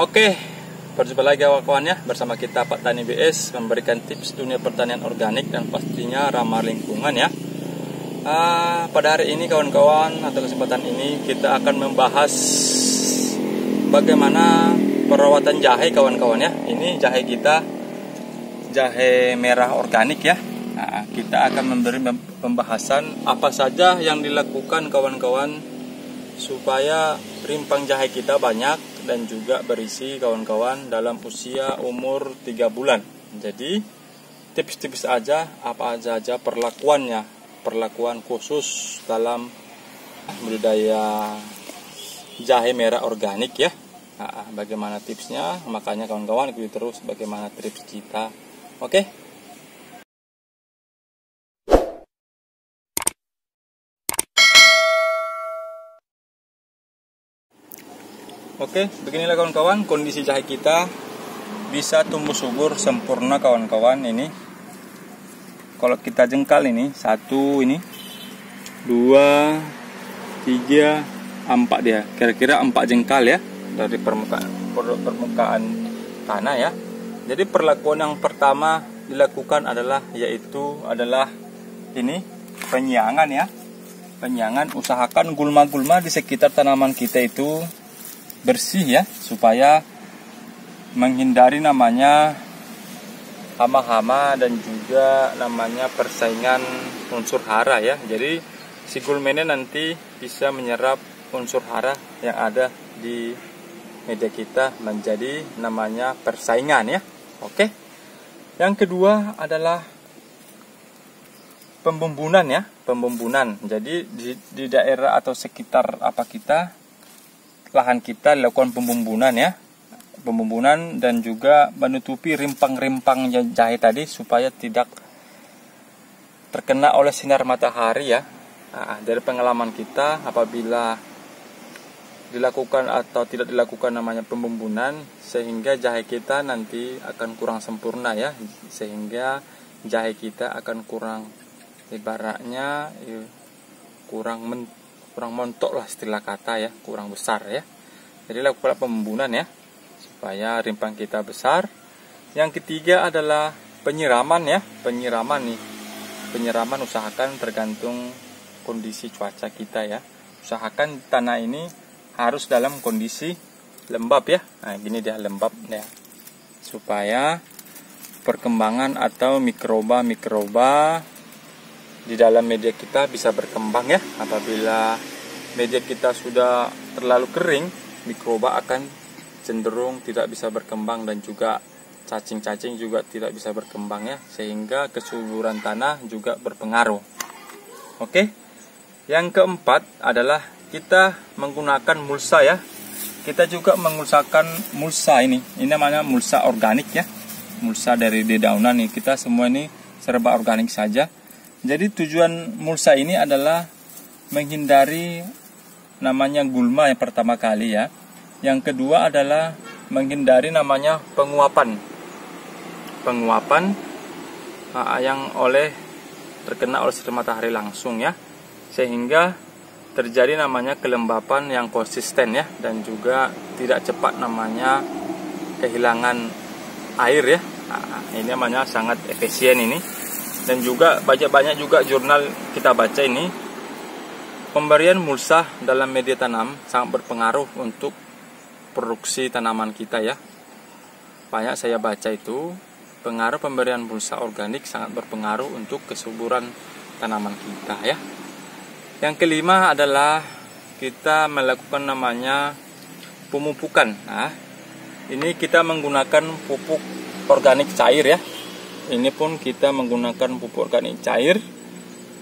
Oke, berjumpa lagi kawan-kawan ya, bersama kita Pak Tani BS memberikan tips dunia pertanian organik dan pastinya ramah lingkungan ya. Pada hari ini kawan-kawan, atau kesempatan ini kita akan membahas bagaimana perawatan jahe kawan-kawan ya. Ini jahe kita, jahe merah organik ya. Kita akan memberi pembahasan apa saja yang dilakukan kawan-kawan supaya rimpang jahe kita banyak dan juga berisi kawan-kawan dalam usia umur 3 bulan. Jadi tips-tips aja, apa aja perlakuannya, perlakuan khusus dalam budidaya jahe merah organik ya. Bagaimana tipsnya? Makanya kawan-kawan ikuti terus bagaimana tips kita. Oke. Oke, beginilah kawan-kawan kondisi jahe kita bisa tumbuh subur sempurna kawan-kawan. Ini kalau kita jengkal ini 1, ini 2, 3, 4 dia. Kira-kira 4 jengkal ya dari permukaan tanah ya. Jadi perlakuan yang pertama dilakukan yaitu adalah ini penyiangan ya. Penyiangan, usahakan gulma-gulma di sekitar tanaman kita itu bersih ya, supaya menghindari namanya hama-hama dan juga namanya persaingan unsur hara ya. Jadi si gulmanya nanti bisa menyerap unsur hara yang ada di media kita menjadi namanya persaingan ya. Oke. Yang kedua adalah pembumbunan ya, pembumbunan. Jadi di daerah atau sekitar lahan kita dilakukan pembumbunan ya, pembumbunan dan juga menutupi rimpang-rimpang jahe tadi supaya tidak terkena oleh sinar matahari ya. Dari pengalaman kita, apabila dilakukan atau tidak dilakukan namanya pembumbunan, sehingga jahe kita nanti akan kurang sempurna ya, sehingga jahe kita akan kurang, ibaratnya kurang montok lah istilah kata ya, kurang besar ya. Jadi lakukan pembumbunan ya, supaya rimpang kita besar. Yang ketiga adalah penyiraman ya. Penyiraman usahakan tergantung kondisi cuaca kita ya. Usahakan tanah ini harus dalam kondisi lembab ya. Gini dia, lembab ya, supaya perkembangan atau mikroba di dalam media kita bisa berkembang ya. Apabila media kita sudah terlalu kering, mikroba akan cenderung tidak bisa berkembang dan juga cacing-cacing juga tidak bisa berkembang ya, sehingga kesuburan tanah juga berpengaruh. Oke. Yang keempat adalah kita menggunakan mulsa ya. Kita juga menggunakan mulsa ini namanya mulsa organik ya. Mulsa dari dedaunan nih, kita semua ini serba organik saja. Jadi tujuan mulsa ini adalah menghindari namanya gulma yang pertama kali ya. Yang kedua adalah menghindari namanya penguapan yang terkena oleh sinar matahari langsung ya, sehingga terjadi namanya kelembapan yang konsisten ya, dan juga tidak cepat namanya kehilangan air ya. Ini namanya sangat efisien ini. Dan juga banyak juga jurnal kita baca ini, pemberian mulsa dalam media tanam sangat berpengaruh untuk produksi tanaman kita ya. Banyak saya baca itu, pengaruh pemberian mulsa organik sangat berpengaruh untuk kesuburan tanaman kita ya. Yang kelima adalah kita melakukan namanya pemupukan. Ini kita menggunakan pupuk organik cair ya. Ini pun kita menggunakan pupuk organik cair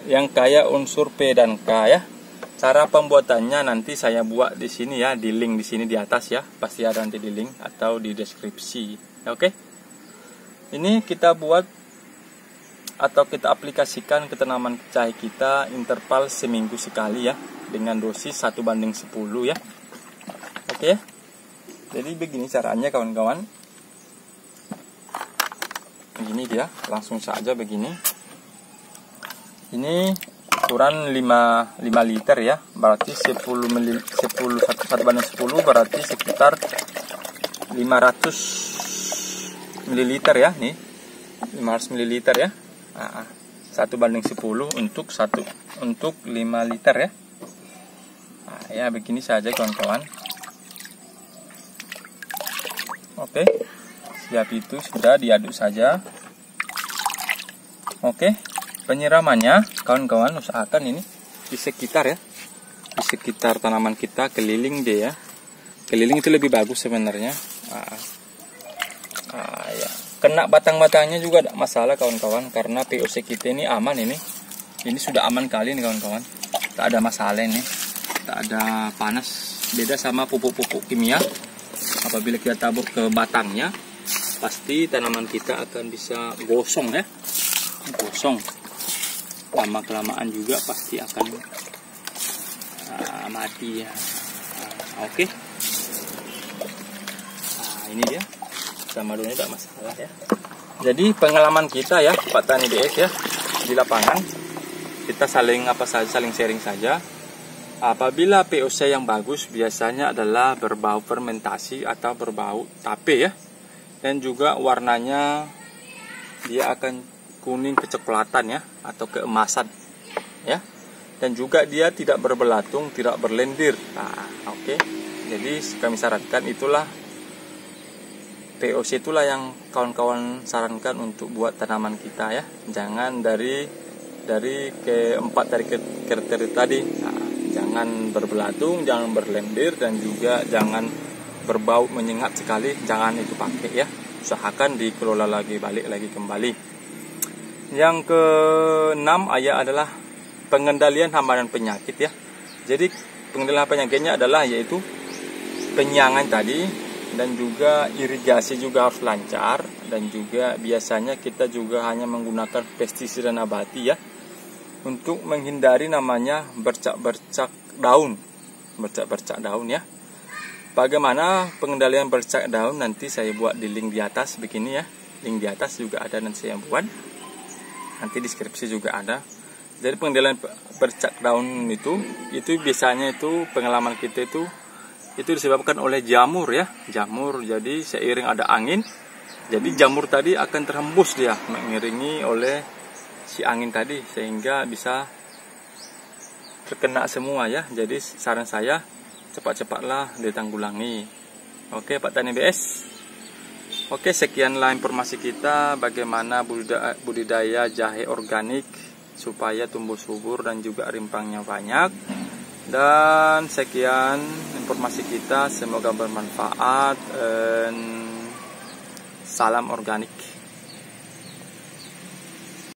yang kaya unsur P dan K ya. Cara pembuatannya nanti saya buat di sini ya, di link di sini di atas ya. Pasti ada nanti di link atau di deskripsi. Oke. Ini kita buat atau kita aplikasikan ke tanaman jahe kita interval seminggu sekali ya, dengan dosis 1:10 ya. Oke ya. Jadi begini caranya kawan-kawan. Begini dia, langsung saja begini. Ini ukuran 5 liter ya, berarti 1/10 berarti sekitar 500 ml ya, nih 500 ml ya. 1/10 untuk 5 liter ya. Nah, ya begini saja kawan-kawan. Oke, siap, itu sudah diaduk saja. Oke, penyiramannya kawan-kawan usahakan ini di sekitar ya, di sekitar tanaman kita, keliling deh ya. Keliling itu lebih bagus sebenarnya. Ya. Kena batang-batangnya juga tidak masalah kawan-kawan, karena POC kita ini aman ini. Ini sudah aman kali nih kawan-kawan. Tak ada masalah ini. Tak ada panas. Beda sama pupuk-pupuk kimia. Apabila kita tabur ke batangnya, pasti tanaman kita akan bisa gosong ya. Gosong. Lama-kelamaan juga pasti akan mati ya. Oke. Ini dia. Sama dulu tidak masalah ya. Jadi pengalaman kita ya, Pak Tani DS ya, di lapangan kita saling sharing saja. Apabila POC yang bagus biasanya adalah berbau fermentasi atau berbau tape ya, dan juga warnanya dia akan kuning kecoklatan ya, atau keemasan ya, dan juga dia tidak berbelatung, tidak berlendir. Oke. Jadi kami sarankan itulah POC itulah yang kawan-kawan sarankan untuk buat tanaman kita ya. Jangan dari keempat dari kriteria tadi. Jangan berbelatung, jangan berlendir, dan juga jangan berbau menyengat sekali. Jangan itu pakai ya. Usahakan dikelola balik lagi kembali. Yang keenam adalah pengendalian hama dan penyakit ya. Jadi pengendalian penyakitnya adalah yaitu penyangan tadi, dan juga irigasi juga harus lancar, dan juga biasanya kita juga hanya menggunakan pestisida nabati ya, untuk menghindari namanya bercak-bercak daun ya. Bagaimana pengendalian bercak daun nanti saya buat di link di atas begini ya. Link di atas juga ada, nanti saya buat. Nanti deskripsi juga ada. Jadi pengendalian bercak daun itu biasanya itu pengalaman kita itu disebabkan oleh jamur ya. Jamur, jadi seiring ada angin, jadi jamur tadi akan terhembus dia, mengiringi oleh si angin tadi, sehingga bisa terkena semua ya. Jadi saran saya cepat-cepatlah ditanggulangi. Oke Pak Tani BS. Oke, sekianlah informasi kita bagaimana budidaya jahe organik supaya tumbuh subur dan juga rimpangnya banyak. Dan sekian informasi kita, semoga bermanfaat. Salam organik.